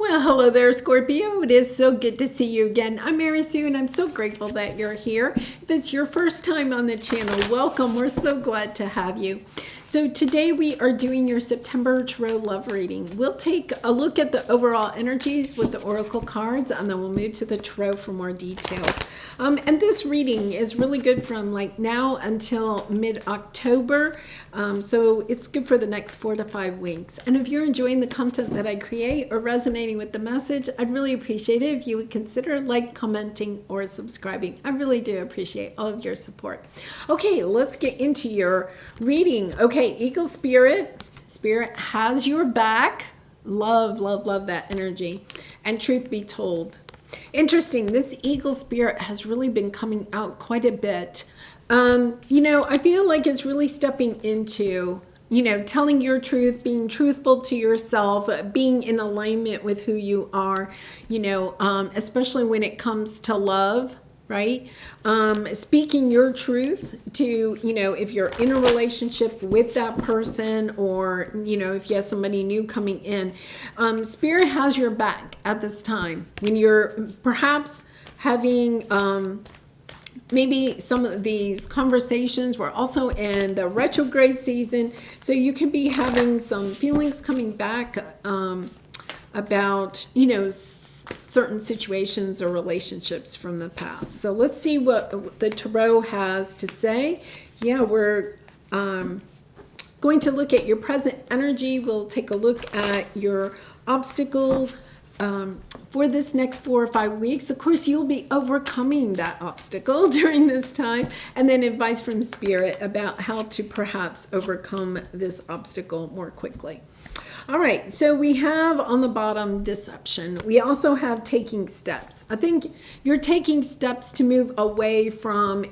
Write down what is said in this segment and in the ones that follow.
Well, hello there, Scorpio. It is so good to see you again. I'm Mary Sue, and I'm so grateful that you're here. If it's your first time on the channel, welcome. We're so glad to have you. So today we are doing your September Tarot Love Reading. We'll take a look at the overall energies with the Oracle cards, and then we'll move to the Tarot for more details. And this reading is really good from like now until mid-October. So it's good for the next 4 to 5 weeks. And if you're enjoying the content that I create or resonating with the message, I'd really appreciate it if you would consider like, commenting, or subscribing. I really do appreciate all of your support. Okay, let's get into your reading. Okay, Eagle Spirit. Spirit has your back. Love, love, love that energy. And truth be told, interesting, this Eagle Spirit has really been coming out quite a bit. I feel like it's really stepping into, telling your truth, being truthful to yourself, being in alignment with who you are, especially when it comes to love, right? Speaking your truth to, if you're in a relationship with that person, or, if you have somebody new coming in, Spirit has your back at this time when you're perhaps having, maybe some of these conversations. We're also in the retrograde season, so you can be having some feelings coming back about, certain situations or relationships from the past. So let's see what the Tarot has to say. Yeah, we're going to look at your present energy. We'll take a look at your obstacle for this next 4 or 5 weeks. Of course, you'll be overcoming that obstacle during this time, and then advice from Spirit about how to perhaps overcome this obstacle more quickly. All right, so we have on the bottom deception. We also have taking steps. I think you're taking steps to move away from,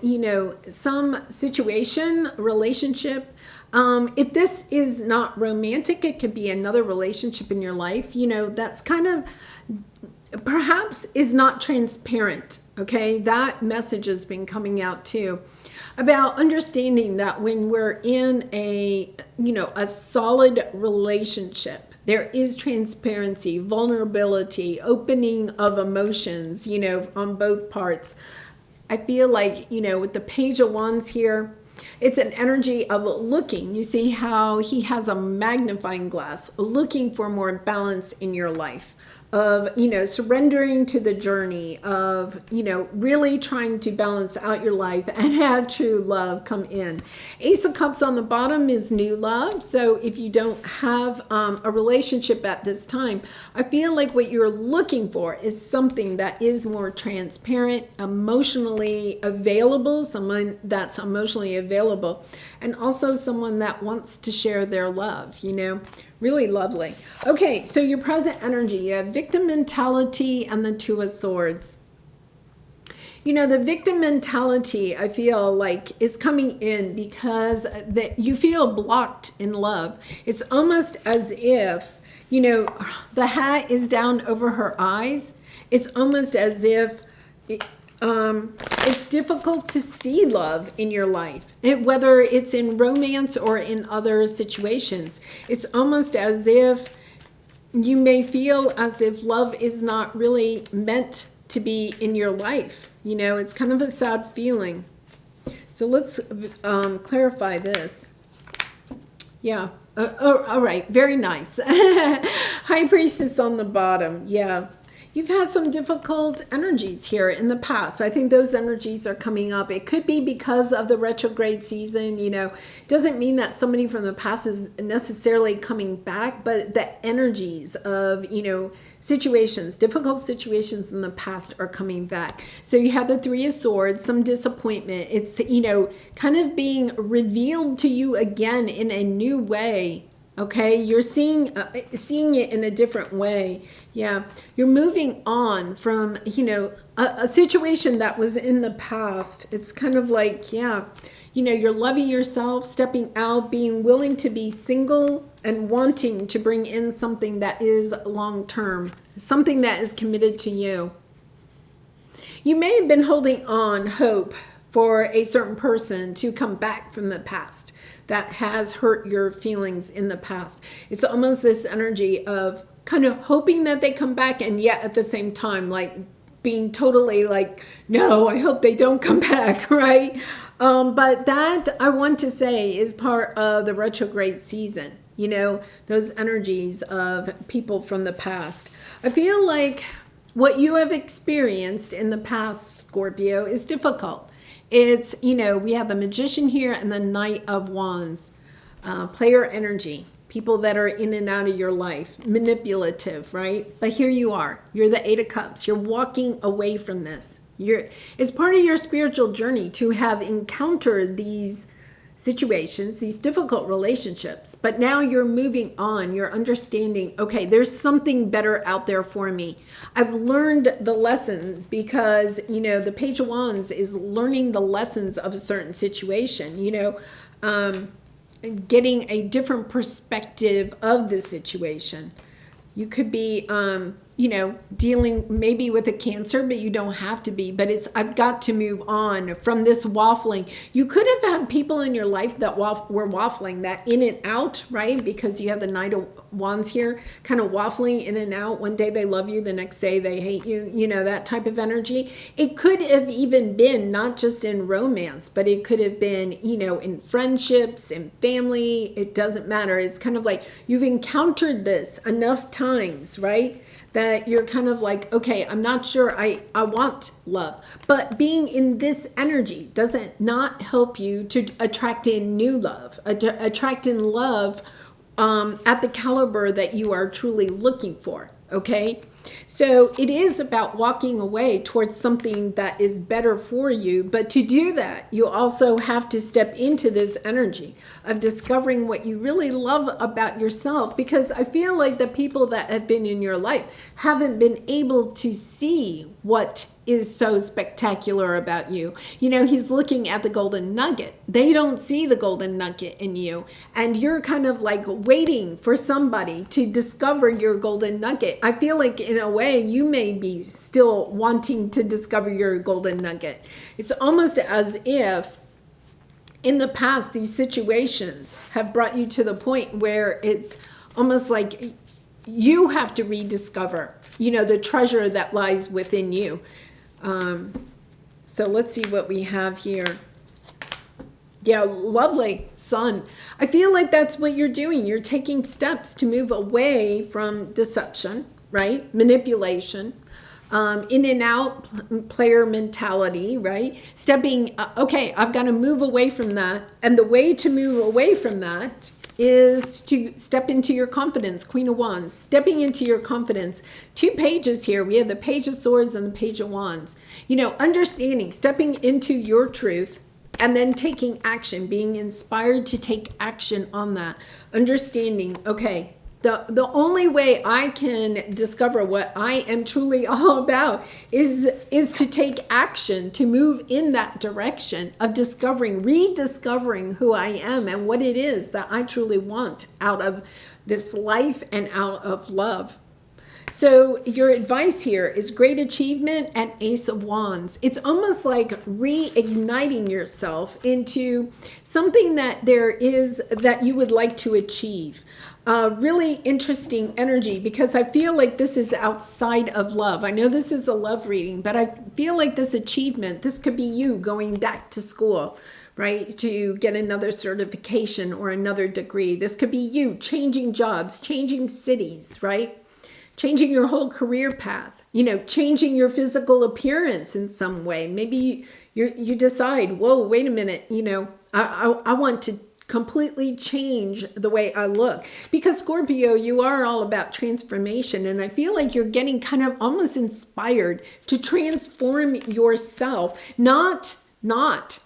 some situation, relationship. If this is not romantic, it could be another relationship in your life, that's kind of perhaps is not transparent. Okay, that message has been coming out too, about understanding that when we're in a solid relationship, there is transparency, vulnerability, opening of emotions, on both parts. I feel like, with the Page of Wands here, it's an energy of looking. You see how he has a magnifying glass, looking for more balance in your life, of, surrendering to the journey of, really trying to balance out your life and have true love come in. Ace of Cups on the bottom is new love. So if you don't have a relationship at this time, I feel like what you're looking for is something that is more transparent, emotionally available, someone that's emotionally available, and also someone that wants to share their love, Really lovely. Okay, so your present energy, you have victim mentality and the Two of Swords. The victim mentality, I feel like, is coming in because that you feel blocked in love. It's almost as if, the hat is down over her eyes. It's almost as if it's difficult to see love in your life, whether it's in romance or in other situations. It's almost as if you may feel as if love is not really meant to be in your life. It's kind of a sad feeling. So let's clarify this. Yeah. All right. Very nice. High Priestess on the bottom. Yeah. You've had some difficult energies here in the past. I think those energies are coming up. It could be because of the retrograde season, doesn't mean that somebody from the past is necessarily coming back, but the energies of, situations, difficult situations in the past are coming back. So you have the Three of Swords, some disappointment. It's, kind of being revealed to you again in a new way. Okay, you're seeing it in a different way. Yeah, you're moving on from, a situation that was in the past. It's kind of like, yeah, you're loving yourself, stepping out, being willing to be single and wanting to bring in something that is long-term, something that is committed to you. You may have been holding on hope for a certain person to come back from the past that has hurt your feelings in the past. It's almost this energy of kind of hoping that they come back, and yet at the same time, like being totally like, no, I hope they don't come back, right? But that, I want to say, is part of the retrograde season. You know, those energies of people from the past. I feel like what you have experienced in the past, Scorpio, is difficult. It's, you know, we have the Magician here and the Knight of Wands, player energy, people that are in and out of your life, manipulative, right? But here you are. You're the Eight of Cups. You're walking away from this. It's part of your spiritual journey to have encountered these situations, these difficult relationships, but now you're moving on. You're understanding, okay, there's something better out there for me. I've learned the lesson, because, you know, the Page of Wands is learning the lessons of a certain situation, you know, getting a different perspective of the situation. You could be, you know, dealing maybe with a cancer, but you don't have to be. But I've got to move on from this waffling. You could have had people in your life that were waffling, that in and out, right? Because you have the Knight of Wands here, kind of waffling in and out. One day they love you, the next day they hate you, you know, that type of energy. It could have even been not just in romance, but it could have been, you know, in friendships, in family. It doesn't matter. It's kind of like you've encountered this enough times, right? That you're kind of like, okay, I'm not sure I want love. But being in this energy doesn't not help you to attract in new love, attract in love at the caliber that you are truly looking for, okay? So it is about walking away towards something that is better for you. But to do that, you also have to step into this energy of discovering what you really love about yourself. Because I feel like the people that have been in your life haven't been able to see what is so spectacular about you. You know, he's looking at the golden nugget. They don't see the golden nugget in you. And you're kind of like waiting for somebody to discover your golden nugget. I feel like in a way you may be still wanting to discover your golden nugget. It's almost as if in the past these situations have brought you to the point where it's almost like you have to rediscover, you know, the treasure that lies within you. So let's see what we have here. Yeah, lovely Sun. I feel like that's what you're doing. You're taking steps to move away from deception, right? Manipulation, in and out player mentality, right? Stepping, okay, I've got to move away from that. And the way to move away from that is to step into your confidence. Queen of Wands, stepping into your confidence. 2 pages here. We have the Page of Swords and the Page of Wands. You know, understanding, stepping into your truth, and then taking action, being inspired to take action on that. Understanding, okay, the only way I can discover what I am truly all about is to take action, to move in that direction of discovering, rediscovering who I am and what it is that I truly want out of this life and out of love. So your advice here is great achievement and Ace of Wands. It's almost like reigniting yourself into something that that you would like to achieve. Really interesting energy, because I feel like this is outside of love. I know this is a love reading, but I feel like this achievement, this could be you going back to school, right, to get another certification or another degree. This could be you changing jobs, changing cities, right? Changing your whole career path, you know, changing your physical appearance in some way. Maybe you decide, whoa, wait a minute, you know, I want to completely change the way I look. Because Scorpio, you are all about transformation. And I feel like you're getting kind of almost inspired to transform yourself, not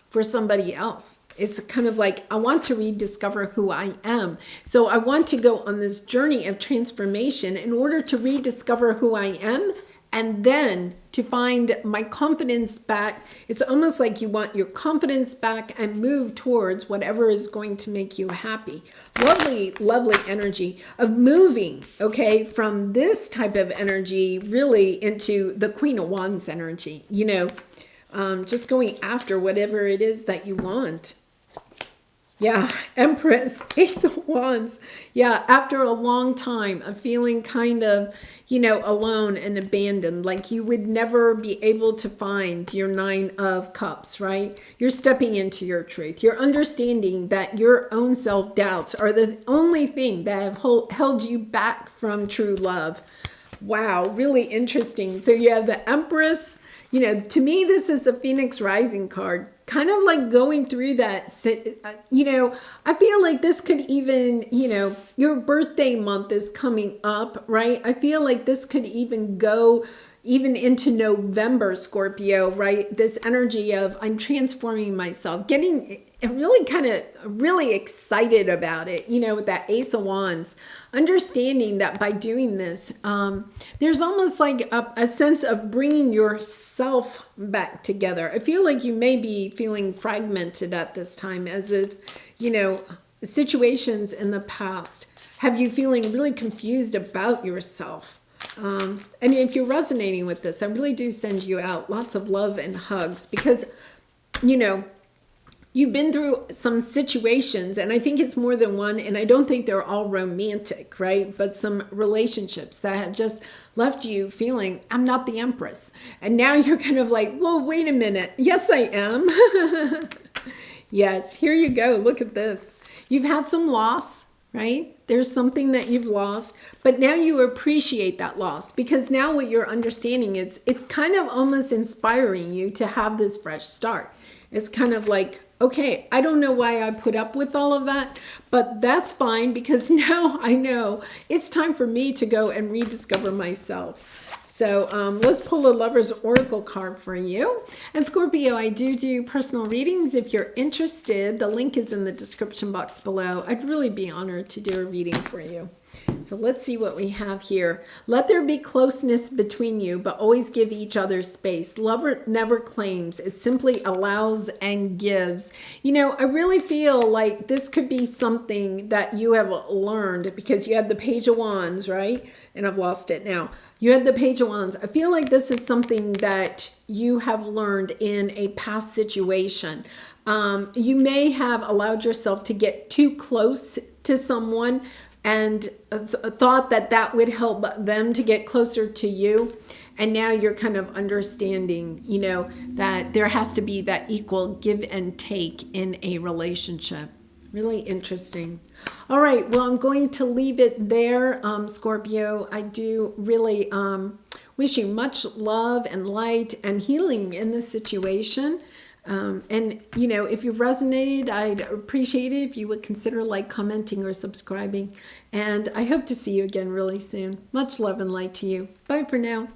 for somebody else. It's kind of like, I want to rediscover who I am. So I want to go on this journey of transformation in order to rediscover who I am, and then to find my confidence back. It's almost like you want your confidence back and move towards whatever is going to make you happy. Lovely, lovely energy of moving, okay, from this type of energy really into the Queen of Wands energy, you know, just going after whatever it is that you want. Yeah, Empress, Ace of Wands. Yeah, after a long time of feeling kind of, alone and abandoned, like you would never be able to find your Nine of Cups, right? You're stepping into your truth. You're understanding that your own self-doubts are the only thing that have held you back from true love. Wow, really interesting. So you have the Empress. To me, this is the Phoenix Rising card. Kind of like going through that, I feel like this could even, your birthday month is coming up, right? I feel like this could even go even into November, Scorpio, right? This energy of I'm transforming myself, getting really excited about it, with that Ace of Wands, understanding that by doing this, there's almost like a sense of bringing yourself back together. I feel like you may be feeling fragmented at this time, as if, situations in the past have you feeling really confused about yourself. And if you're resonating with this, I really do send you out lots of love and hugs, because, you've been through some situations, and I think it's more than one, and I don't think they're all romantic, right? But some relationships that have just left you feeling, I'm not the Empress. And now you're kind of like, whoa, wait a minute. Yes, I am. Yes, here you go. Look at this. You've had some loss, right? There's something that you've lost, but now you appreciate that loss, because now what you're understanding is it's kind of almost inspiring you to have this fresh start. It's kind of like, okay, I don't know why I put up with all of that, but that's fine, because now I know it's time for me to go and rediscover myself. So let's pull a Lover's Oracle card for you. And Scorpio, I do personal readings. If you're interested, the link is in the description box below. I'd really be honored to do a reading for you. So let's see what we have here. Let there be closeness between you, but always give each other space. Love never claims. It simply allows and gives. I really feel like this could be something that you have learned, because you had the Page of Wands, right? And I've lost it now. You had the Page of Wands. I feel like this is something that you have learned in a past situation. You may have allowed yourself to get too close to someone and thought that would help them to get closer to you. And now you're kind of understanding, that there has to be that equal give and take in a relationship. Really interesting. All right, well, I'm going to leave it there, Scorpio. I do really wish you much love and light and healing in this situation. And, if you've resonated, I'd appreciate it if you would consider commenting, or subscribing. And I hope to see you again really soon. Much love and light to you. Bye for now.